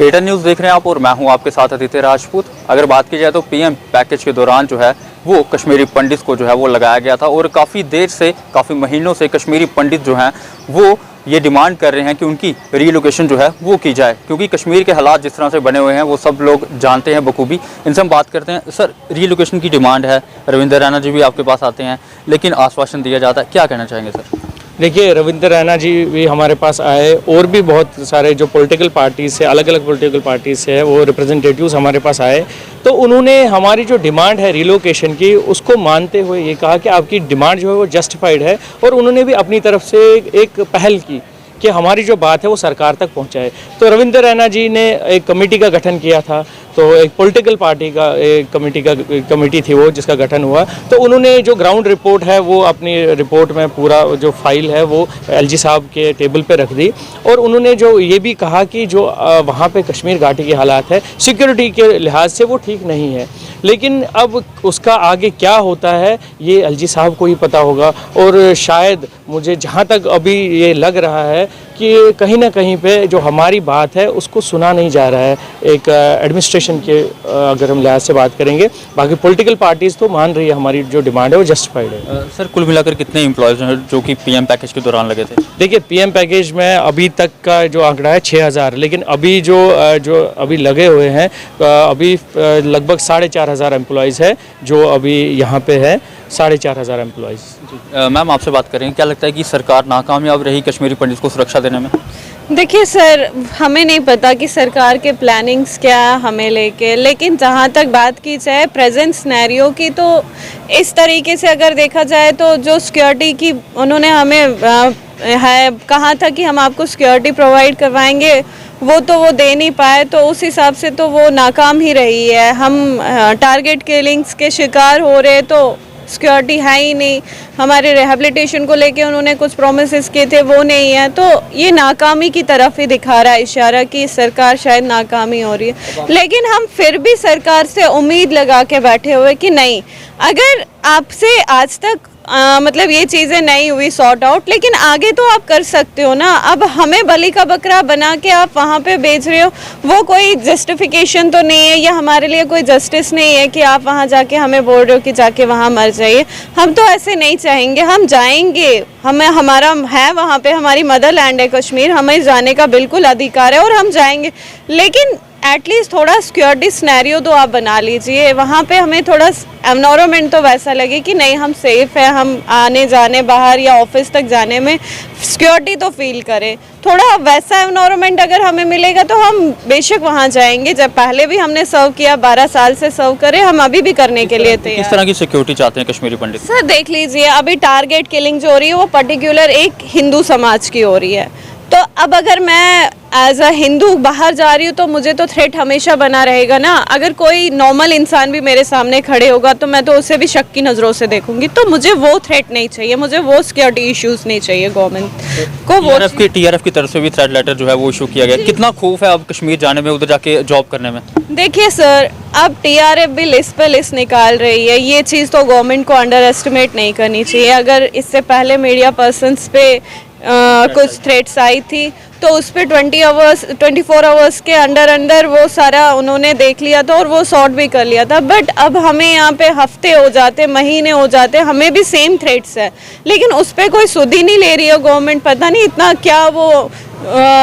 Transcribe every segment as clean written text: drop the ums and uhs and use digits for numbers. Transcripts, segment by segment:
Eton news देख रहे हैं आप और मैं हूं आपके साथ आदित्य राजपूत। अगर बात की जाए तो पीएम पैकेज के दौरान जो है वो कश्मीरी पंडित को जो है वो लगाया गया था और काफ़ी देर से, काफ़ी महीनों से कश्मीरी पंडित जो हैं वो ये डिमांड कर रहे हैं कि उनकी रीलोकेशन जो है वो की जाए, क्योंकि कश्मीर के हालात जिस तरह से बने हुए हैं वो सब लोग जानते हैं बखूबी। इनसे हम बात करते हैं। सर, रीलोकेशन की डिमांड है, रविंद्र रैना जी भी आपके पास आते हैं, लेकिन आश्वासन दिया जाता है, क्या कहना चाहेंगे सर? देखिए, रविंद्र रैना जी भी हमारे पास आए और भी बहुत सारे जो पॉलिटिकल पार्टीज से, अलग अलग पॉलिटिकल पार्टीज से है, वो रिप्रेजेंटेटिव्स हमारे पास आए। तो उन्होंने हमारी जो डिमांड है रिलोकेशन की, उसको मानते हुए ये कहा कि आपकी डिमांड जो है वो जस्टिफाइड है, और उन्होंने भी अपनी तरफ से एक पहल की कि हमारी जो बात है वो सरकार तक पहुंचाए। तो रविंद्र रैना जी ने एक कमेटी का गठन किया था, तो एक पॉलिटिकल पार्टी का एक कमेटी थी वो जिसका गठन हुआ। तो उन्होंने जो ग्राउंड रिपोर्ट है वो अपनी रिपोर्ट में पूरा जो फाइल है वो एलजी साहब के टेबल पे रख दी, और उन्होंने जो ये भी कहा कि जो वहाँ पे कश्मीर घाटी के हालात है सिक्योरिटी के लिहाज से वो ठीक नहीं है, लेकिन अब उसका आगे क्या होता है ये एलजी साहब को ही पता होगा। और शायद मुझे जहाँ तक अभी ये लग रहा है कि कहीं ना कहीं पे जो हमारी बात है उसको सुना नहीं जा रहा है एक एडमिनिस्ट्रेशन के, अगर हम लिहाज से बात करेंगे। बाकी पॉलिटिकल पार्टीज़ तो मान रही है हमारी जो डिमांड है वो जस्टिफाइड है। सर, कुल मिलाकर कितने एम्प्लॉयज़ हैं जो कि पीएम पैकेज के दौरान लगे थे? देखिए, पीएम पैकेज में अभी तक का जो आंकड़ा है 6000, लेकिन अभी जो अभी लगे हुए हैं अभी लगभग 4500 एम्प्लॉयज़ है जो अभी यहाँ पे है, 4500 एम्प्लॉयज़। मैम, आपसे बात करेंगे, क्या लगता है कि सरकार नाकामयाब रही कश्मीरी पंडित को सुरक्षा देने में? देखिए सर, हमें नहीं पता कि सरकार के प्लानिंग्स क्या है हमें लेके, लेकिन जहाँ तक बात की जाए प्रेजेंट सिनेरियो की, तो इस तरीके से अगर देखा जाए तो जो सिक्योरिटी की उन्होंने हमें कहा था कि हम आपको सिक्योरिटी प्रोवाइड करवाएंगे, वो दे नहीं पाए, तो उस हिसाब से तो वो नाकाम ही रही है। हम टारगेट किलिंग्स के शिकार हो रहे, तो सिक्योरिटी है ही नहीं। हमारे रिहेबिलिटेशन को लेके उन्होंने कुछ प्रोमिसेस किए थे, वो नहीं है, तो ये नाकामी की तरफ ही दिखा रहा है इशारा कि सरकार शायद नाकामी हो रही है। लेकिन हम फिर भी सरकार से उम्मीद लगा के बैठे हुए कि नहीं, अगर आपसे आज तक मतलब ये चीज़ें नहीं हुई सॉर्ट आउट, लेकिन आगे तो आप कर सकते हो ना। अब हमें बलि का बकरा बना के आप वहाँ पे बेच रहे हो, वो कोई जस्टिफिकेशन तो नहीं है, या हमारे लिए कोई जस्टिस नहीं है कि आप वहाँ जाके हमें बोल रहे हो कि जाके वहाँ मर जाइए। हम तो ऐसे नहीं चाहेंगे, हम जाएंगे, हमें हमारा है वहाँ पे, हमारी मदर लैंड है कश्मीर, हमें जाने का बिल्कुल अधिकार है और हम जाएंगे, लेकिन एटलीस्ट थोड़ा सिक्योरिटी सिनेरियो तो आप बना लीजिए वहाँ पे। हमें थोड़ा एनवायरनमेंट तो वैसा लगे कि नहीं, हम सेफ़ है, हम आने जाने बाहर या ऑफिस तक जाने में सिक्योरिटी तो फील करें। थोड़ा वैसा एनवायरनमेंट अगर हमें मिलेगा तो हम बेशक वहाँ जाएंगे। जब पहले भी हमने सर्व किया, 12 साल से सर्व करे, हम अभी भी करने के लिए तैयार। किस तरह की सिक्योरिटी चाहते हैं कश्मीरी पंडित? सर देख लीजिए, अभी टारगेट किलिंग जो हो रही है वो पर्टिकुलर एक हिंदू समाज की हो रही है, तो अब अगर मैं एज अ हिंदू बाहर जा रही हूँ तो मुझे तो थ्रेट हमेशा बना रहेगा ना। अगर कोई नॉर्मल इंसान भी मेरे सामने खड़े होगा तो मैं तो उसे भी शक की नज़रों से देखूंगी, तो मुझे वो थ्रेट नहीं चाहिए, मुझे वो सिक्योरिटी इश्यूज नहीं चाहिए गवर्नमेंट को। वो टीआरएफ की तरफ से भी थ्रेट लेटर जो है वो इशू किया गया। कितना खौफ है अब कश्मीर जाने में, उधर जाके जॉब करने में? देखिए सर, अब टीआरएफ भी लिस्ट पे लिस्ट निकाल रही है, ये चीज़ तो गवर्नमेंट को अंडर एस्टिमेट नहीं करनी चाहिए। अगर इससे पहले मीडिया पर्सनस पे कुछ थ्रेट्स आई थी तो उस पर 24 आवर्स के अंदर वो सारा उन्होंने देख लिया था और वो सॉर्ट भी कर लिया था। बट अब हमें यहाँ पे हफ्ते हो जाते, महीने हो जाते, हमें भी सेम थ्रेट्स है, लेकिन उस पर कोई सुध ही नहीं ले रही है गवर्नमेंट। पता नहीं इतना क्या वो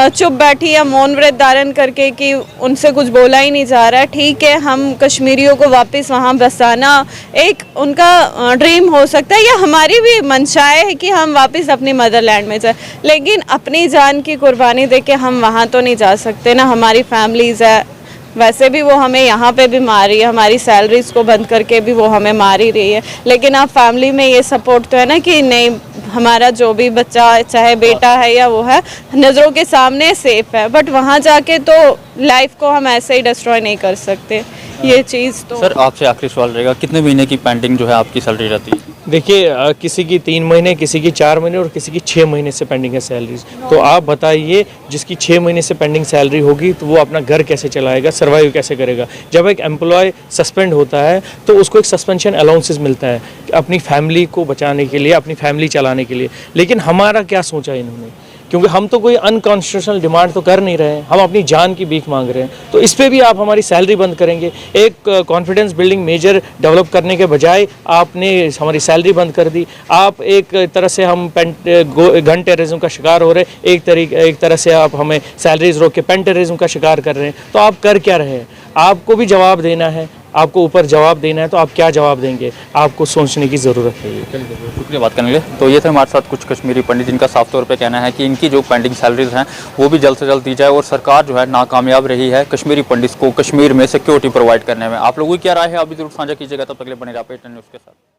चुप बैठी या मौन व्रत धारण करके कि उनसे कुछ बोला ही नहीं जा रहा है। ठीक है, हम कश्मीरियों को वापस वहाँ बसाना एक उनका ड्रीम हो सकता है, या हमारी भी मंशा है कि हम वापस अपनी मदरलैंड में जाए, लेकिन अपनी जान की कुर्बानी दे के हम वहाँ तो नहीं जा सकते ना। हमारी फैमिलीज़ है, वैसे भी वो हमें यहाँ पे भी मार रही है, हमारी सैलरीज को बंद करके भी वो हमें मार ही रही है, लेकिन आप फैमिली में ये सपोर्ट तो है ना कि नहीं, हमारा जो भी बच्चा चाहे बेटा है या वो है नज़रों के सामने सेफ है। बट वहाँ जाके तो लाइफ को हम ऐसे ही डिस्ट्रॉय नहीं कर सकते, ये चीज़ तो। सर, आपसे आखिरी सवाल रहेगा, कितने महीने की पेंडिंग जो है आपकी सैलरी रहती है? देखिए, किसी की 3 महीने, किसी की 4 महीने और किसी की 6 महीने से पेंडिंग है सैलरीज। तो आप बताइए, जिसकी 6 महीने से पेंडिंग सैलरी होगी तो वो अपना घर कैसे चलाएगा, सर्वाइव कैसे करेगा? जब एक एम्प्लॉय सस्पेंड होता है तो उसको एक सस्पेंशन अलाउंसेस मिलता है अपनी फैमिली को बचाने के लिए, अपनी फैमिली चलाने के लिए। लेकिन हमारा क्या सोचा इन्होंने क्योंकि हम तो कोई अनकॉन्स्टिट्यूशनल डिमांड तो कर नहीं रहे हैं, हम अपनी जान की भीख मांग रहे हैं। तो इस पे भी आप हमारी सैलरी बंद करेंगे। एक कॉन्फिडेंस बिल्डिंग मेजर डेवलप करने के बजाय आपने हमारी सैलरी बंद कर दी। आप एक तरह से हम गन टेररिज्म का शिकार हो रहे हैं, एक तरह से आप हमें सैलरीज रोक के पेन टेररिज्म का शिकार कर रहे हैं। तो आप कर क्या रहे हैं? आपको भी जवाब देना है, आपको ऊपर जवाब देना है, तो आप क्या जवाब देंगे? आपको सोचने की ज़रूरत है। शुक्रिया बात करने के लिए। तो ये थे हमारे साथ कुछ कश्मीरी पंडित जिनका साफ तौर पे कहना है कि इनकी जो पेंडिंग सैलरीज हैं वो भी जल्द से जल्द दी जाए, और सरकार जो है नाकामयाब रही है कश्मीरी पंडित को कश्मीर में सिक्योरिटी प्रोवाइड करने में। आप लोगों की क्या राय है, अभी जरूर साझा कीजिएगा। तब तक के लिए बने रहिए न्यूज़ के साथ।